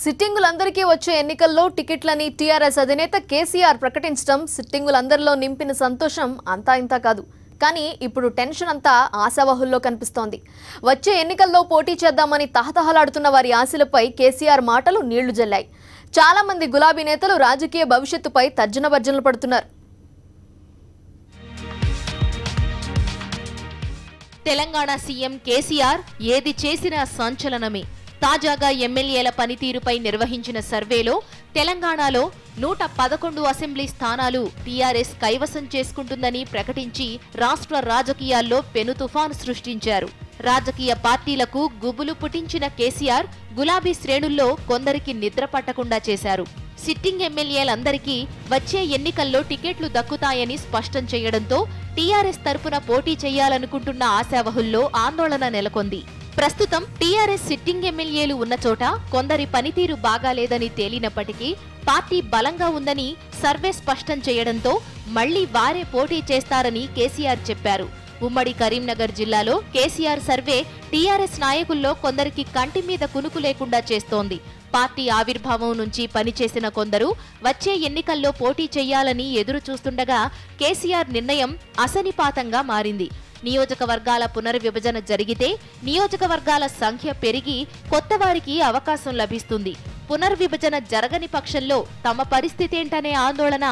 సిట్టింగులందరికీ వచ్చే ఎన్నికల్లో టికెట్లని టీఆర్ఎస్ అధినేత కేసీఆర్ ప్రకటించడం సిట్టింగులందరిలో నింపిన సంతోషం అంతా ఇంతా కాదు. కానీ ఇప్పుడు టెన్షన్ అంతా ఆశావహుల్లో కనిపిస్తోంది. వచ్చే ఎన్నికల్లో పోటీ చేద్దామని తహతహలాడుతున్న వారి ఆశలపై కేసీఆర్ మాటలు నీళ్లు జల్లాయి. చాలా మంది గులాబీ నేతలు రాజకీయ భవిష్యత్తుపై తర్జన భర్జనలు పడుతున్నారు. తెలంగాణ సీఎం కేసీఆర్ ఏది చేసినా సంచలనమే. తాజాగా ఎమ్మెల్యేల పనితీరుపై నిర్వహించిన సర్వేలో తెలంగాణలో 111 అసెంబ్లీ స్థానాలు టీఆర్ఎస్ కైవసం చేసుకుంటుందని ప్రకటించి రాష్ట్ర రాజకీయాల్లో పెను తుఫాను సృష్టించారు. రాజకీయ పార్టీలకు గుబులు పుట్టించిన కేసీఆర్ గులాబీ శ్రేణుల్లో కొందరికి నిద్ర పట్టకుండా చేశారు. సిట్టింగ్ ఎమ్మెల్యేలందరికీ వచ్చే ఎన్నికల్లో టికెట్లు దక్కుతాయని స్పష్టం చేయడంతో టీఆర్ఎస్ తరపున పోటీ చేయాలనుకుంటున్న ఆశావహుల్లో ఆందోళన నెలకొంది. ప్రస్తుతం టీఆర్ఎస్ సిట్టింగ్ ఎమ్మెల్యేలు ఉన్న చోట కొందరి పనితీరు బాగాలేదని తేలినప్పటికీ పార్టీ బలంగా ఉందని సర్వే స్పష్టం చేయడంతో మళ్లీ వారే పోటీ చేస్తారని కేసీఆర్ చెప్పారు. ఉమ్మడి కరీంనగర్ జిల్లాలో కేసీఆర్ సర్వే టీఆర్ఎస్ నాయకుల్లో కొందరికి కంటి మీద కునుకు లేకుండా చేస్తోంది. పార్టీ ఆవిర్భావం నుంచి పనిచేసిన కొందరు వచ్చే ఎన్నికల్లో పోటీ చేయాలని ఎదురు చూస్తుండగా కేసీఆర్ నిర్ణయం అసనిపాతంగా మారింది. నియోజకవర్గాల పునర్విభజన జరిగితే నియోజకవర్గాల సంఖ్య పెరిగి కొత్తవారికి అవకాశం లభిస్తుంది. పునర్విభజన జరగని పక్షంలో తమ పరిస్థితేంటనే ఆందోళన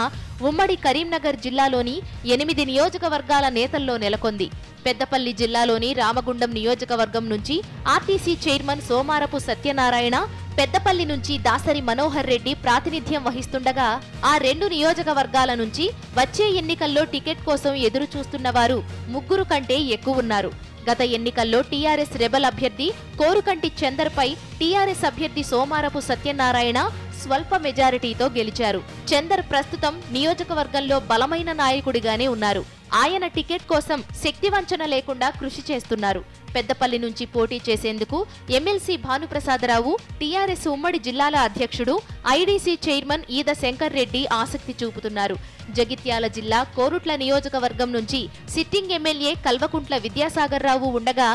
ఉమ్మడి కరీంనగర్ జిల్లాలోని 8 నియోజకవర్గాల నేతల్లో నెలకొంది. పెద్దపల్లి జిల్లాలోని రామగుండం నియోజకవర్గం నుంచి ఆర్టీసీ చైర్మన్ సోమారపు సత్యనారాయణ, పెద్దపల్లి నుంచి దాసరి మనోహర్ రెడ్డి ప్రాతినిధ్యం వహిస్తుండగా ఆ 2 నియోజకవర్గాల నుంచి వచ్చే ఎన్నికల్లో టికెట్ కోసం ఎదురు చూస్తున్న వారు 3 కంటే ఎక్కువున్నారు. గత ఎన్నికల్లో టీఆర్ఎస్ రెబల్ అభ్యర్థి కోరుకంటి చందర్పై టీఆర్ఎస్ అభ్యర్థి సోమారపు సత్యనారాయణ స్వల్ప మెజారిటీతో గెలిచారు. చందర్ ప్రస్తుతం నియోజకవర్గంలో బలమైన నాయకుడిగానే ఉన్నారు. ఆయన టికెట్ కోసం శక్తివంచన లేకుండా కృషి చేస్తున్నారు. పెద్దపల్లి నుంచి పోటీ చేసేందుకు ఎమ్మెల్సీ భానుప్రసాదరావు, టీఆర్ఎస్ ఉమ్మడి జిల్లాల అధ్యక్షుడు ఐడీసీ చైర్మన్ ఈద శంకర్ రెడ్డి ఆసక్తి చూపుతున్నారు. జగిత్యాల జిల్లా కోరుట్ల నియోజకవర్గం నుంచి సిట్టింగ్ ఎమ్మెల్యే కల్వకుంట్ల విద్యాసాగర్ రావు ఉండగా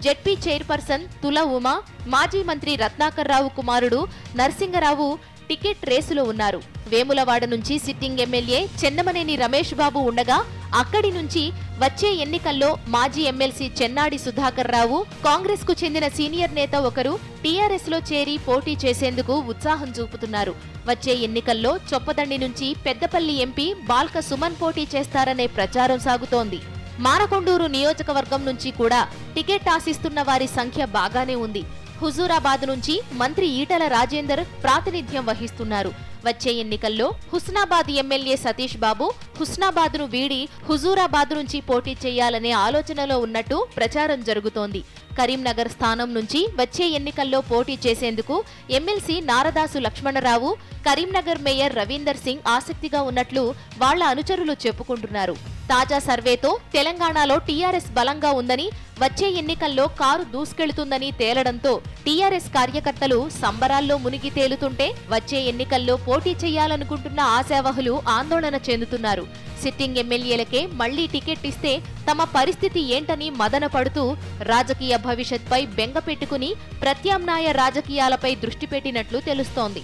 జెడ్పీ చైర్పర్సన్ తుల ఉమా, మాజీ మంత్రి రత్నాకర్ రావు కుమారుడు నర్సింగరావు టికెట్ రేసులో ఉన్నారు. వేములవాడ నుంచి సిట్టింగ్ ఎమ్మెల్యే చెన్నమనేని రమేష్ బాబు ఉండగా అక్కడి నుంచి వచ్చే ఎన్నికల్లో మాజీ ఎమ్మెల్సీ చెన్నాడి సుధాకర్ రావు, కాంగ్రెస్ కు చెందిన సీనియర్ నేత ఒకరు టీఆర్ఎస్ లో చేరి పోటీ చేసేందుకు ఉత్సాహం చూపుతున్నారు. వచ్చే ఎన్నికల్లో చొప్పదండి నుంచి పెద్దపల్లి ఎంపీ బాల్క సుమన్ పోటీ చేస్తారనే ప్రచారం సాగుతోంది. మానకొండూరు నియోజకవర్గం నుంచి కూడా టికెట్ ఆశిస్తున్న వారి సంఖ్య బాగానే ఉంది. హుజూరాబాద్ నుంచి మంత్రి ఈటల రాజేందర్ ప్రాతినిధ్యం వహిస్తున్నారు. వచ్చే ఎన్నికల్లో హుస్నాబాద్ ఎమ్మెల్యే సతీష్ బాబు హుస్నాబాద్ను వీడి హుజూరాబాద్ నుంచి పోటీ చేయాలనే ఆలోచనలో ఉన్నట్టు ప్రచారం జరుగుతోంది. కరీంనగర్ స్థానం నుంచి వచ్చే ఎన్నికల్లో పోటీ చేసేందుకు ఎమ్మెల్సీ నారదాసు లక్ష్మణరావు, కరీంనగర్ మేయర్ రవీందర్ సింగ్ ఆసక్తిగా ఉన్నట్లు వాళ్ల అనుచరులు చెప్పుకుంటున్నారు. తాజా సర్వేతో తెలంగాణలో టీఆర్ఎస్ బలంగా ఉందని, వచ్చే ఎన్నికల్లో కారు దూసుకెళ్తుందని తేలడంతో టీఆర్ఎస్ కార్యకర్తలు సంబరాల్లో మునిగి తేలుతుంటే వచ్చే ఎన్నికల్లో పోటీ చేయాలనుకుంటున్న ఆశావహులు ఆందోళన చెందుతున్నారు. సిట్టింగ్ ఎమ్మెల్యేలకే మళ్లీ టికెట్ ఇస్తే తమ పరిస్థితి ఏంటని మదన పడుతూ రాజకీయ భవిష్యత్పై బెంగ పెట్టుకుని ప్రత్యామ్నాయ రాజకీయాలపై దృష్టి పెట్టినట్లు తెలుస్తోంది.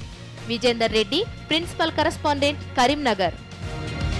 Vijender Reddy, principal correspondent, Karimnagar.